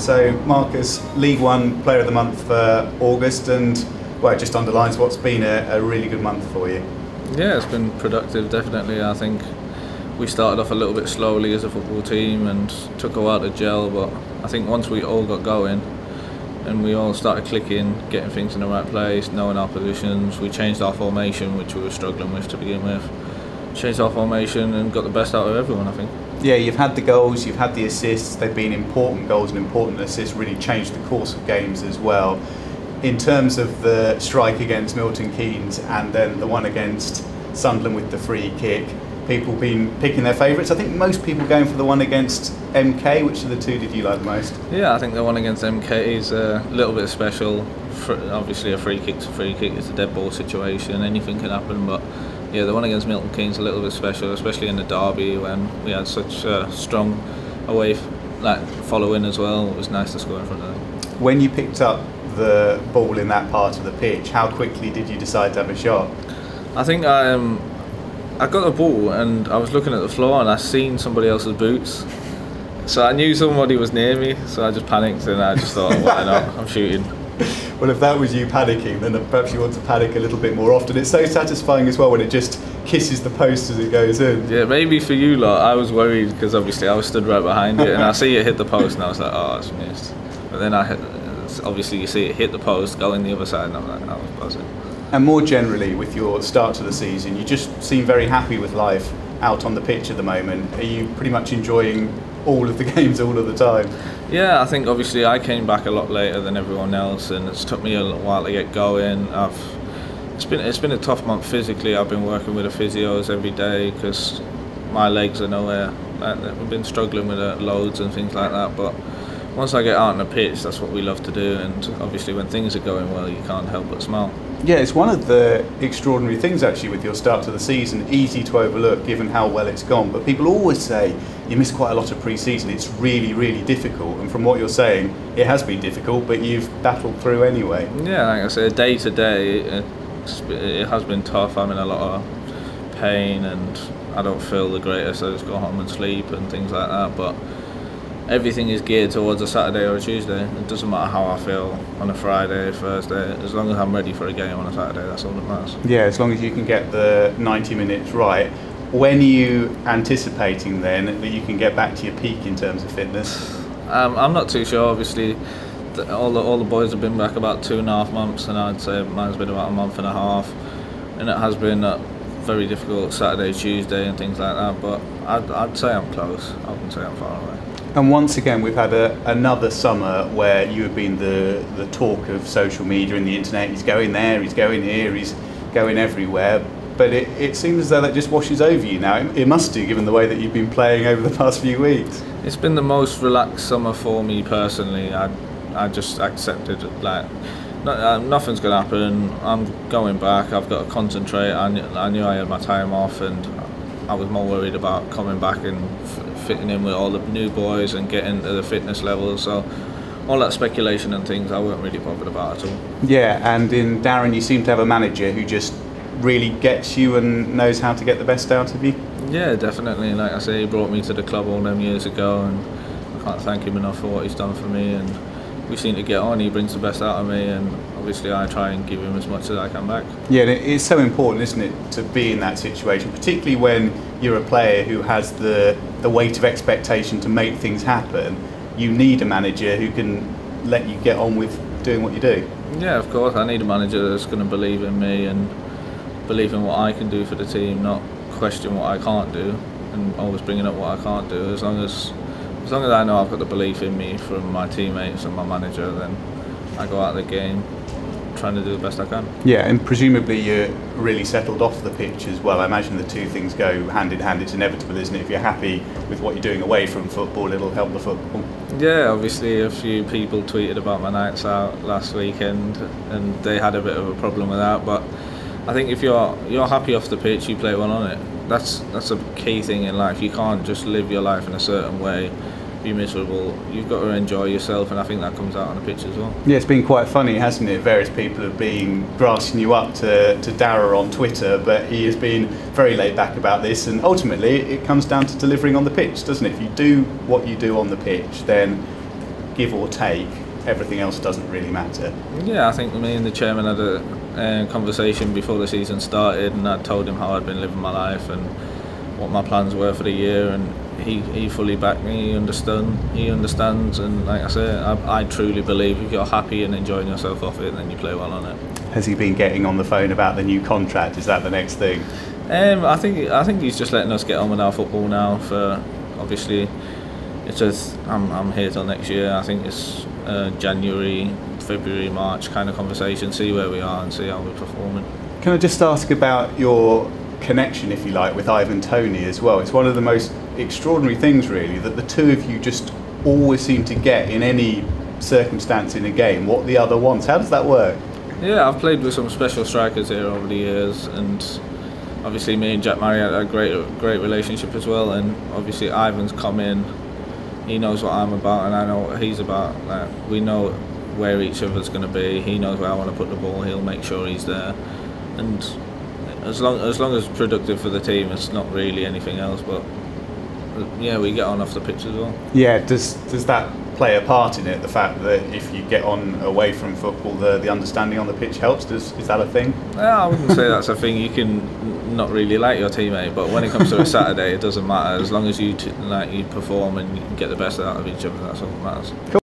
So Marcus, League One Player of the Month for August, and well, it just underlines what's been a really good month for you. Yeah, it's been productive, definitely. I think we started off a little bit slowly as a football team and took a while to gel, but I think once we all got going and we all started clicking, getting things in the right place, knowing our positions, we changed our formation, which we were struggling with to begin with. Changed our formation and got the best out of everyone, I think. Yeah, you've had the goals, you've had the assists, they've been important goals and important assists, really changed the course of games as well. In terms of the strike against Milton Keynes and then the one against Sunderland with the free kick, people been picking their favourites. I think most people going for the one against MK. Which of the two did you like the most? Yeah, I think the one against MK is a little bit special. Obviously a free kick's a free kick, it's a dead ball situation, anything can happen, but yeah, the one against Milton Keynes is a little bit special, especially in the derby when we had such a strong away following as well. It was nice to score in front of them. When you picked up the ball in that part of the pitch, how quickly did you decide to have a shot? I think I got the ball and I was looking at the floor and I seen somebody else's boots, so I knew somebody was near me, so I just panicked and I just thought, why not, I'm shooting. Well, if that was you panicking, then perhaps you want to panic a little bit more often. It's so satisfying as well when it just kisses the post as it goes in. Yeah, maybe for you lot, I was worried because obviously I was stood right behind it and I see it hit the post and I was like, oh, it's missed. But then obviously you see it hit the post, go in the other side, and I'm like, I was buzzing. And more generally, with your start to the season, you just seem very happy with life out on the pitch at the moment. Are you pretty much enjoying all of the games all of the time? Yeah, I think obviously I came back a lot later than everyone else, and it's took me a little while to get going. It's been a tough month physically. I've been working with the physios every day because my legs are nowhere. We've been struggling with loads and things like that, but once I get out on the pitch, that's what we love to do, and obviously when things are going well, you can't help but smile. Yeah, it's one of the extraordinary things actually with your start to the season, easy to overlook given how well it's gone, but people always say you miss quite a lot of pre-season, it's really, really difficult, and from what you're saying, it has been difficult, but you've battled through anyway. Yeah, like I said, day to day, it has been tough. I'm in a lot of pain and I don't feel the greatest, I just go home and sleep and things like that, but everything is geared towards a Saturday or a Tuesday. It doesn't matter how I feel on a Friday, Thursday, as long as I'm ready for a game on a Saturday, that's all that matters. Yeah, as long as you can get the 90 minutes right. When are you anticipating then that you can get back to your peak in terms of fitness? I'm not too sure, obviously. All the boys have been back about 2.5 months, and I'd say mine's been about a month and a half, and it has been very difficult Saturday, Tuesday and things like that, but I'd say I'm close. I wouldn't say I'm far away. And once again, we've had another summer where you have been the talk of social media and the internet. He's going there, he's going here, he's going everywhere. But it seems as though that just washes over you now. It must do, given the way that you've been playing over the past few weeks. It's been the most relaxed summer for me personally. I just accepted, like, nothing's going to happen. I'm going back, I've got to concentrate. I knew I had my time off, and I was more worried about coming back and fitting in with all the new boys and getting to the fitness level, so all that speculation and things I weren't really bothered about at all. Yeah, and in Darren you seem to have a manager who just really gets you and knows how to get the best out of you. Yeah, definitely. Like I say, he brought me to the club all them years ago, and I can't thank him enough for what he's done for me, and we seem to get on. He brings the best out of me, and obviously I try and give him as much as I can back. Yeah, it's so important, isn't it, to be in that situation, particularly when you're a player who has the weight of expectation to make things happen. You need a manager who can let you get on with doing what you do. Yeah, of course. I need a manager that's going to believe in me and believe in what I can do for the team, not question what I can't do and always bringing up what I can't do. As long as I know I've got the belief in me from my teammates and my manager, then I go out of the game trying to do the best I can. Yeah, and presumably you're really settled off the pitch as well. I imagine the two things go hand in hand. It's inevitable, isn't it? If you're happy with what you're doing away from football, it'll help the football. Yeah, obviously a few people tweeted about my nights out last weekend and they had a bit of a problem with that, but I think if you're happy off the pitch, you play well on it. That's a key thing in life. You can't just live your life in a certain way, be miserable. You've got to enjoy yourself, and I think that comes out on the pitch as well. Yeah, it's been quite funny, hasn't it? Various people have been grassing you up to Darragh on Twitter, but he has been very laid back about this, and ultimately it comes down to delivering on the pitch, doesn't it? If you do what you do on the pitch, then give or take, everything else doesn't really matter. Yeah, I think me and the chairman had a conversation before the season started, and I told him how I'd been living my life and what my plans were for the year, and he fully backed me. He understands, and like I say, I truly believe if you're happy and enjoying yourself off it, then you play well on it. Has he been getting on the phone about the new contract? Is that the next thing? I think he's just letting us get on with our football now. For obviously, I'm here till next year. I think it's January, February, March kind of conversation. See where we are and see how we're performing. Can I just ask about your connection, if you like, with Ivan Toney as well? It's one of the most extraordinary things, really, that the two of you just always seem to get in any circumstance in a game what the other wants. How does that work? Yeah, I've played with some special strikers here over the years, and obviously me and Jack Murray had a great relationship as well. And obviously Ivan's come in, he knows what I'm about and I know what he's about. Like, we know where each other's going to be. He knows where I want to put the ball. He'll make sure he's there, and as long as it's productive for the team, it's not really anything else. But yeah, we get on off the pitch as well. Yeah, does that play a part in it? The fact that if you get on away from football, the understanding on the pitch helps. Is that a thing? Yeah, I wouldn't say that's a thing. You can not really like your teammate, but when it comes to a Saturday, it doesn't matter. As long as you perform and you get the best out of each other, that's all that matters. Cool.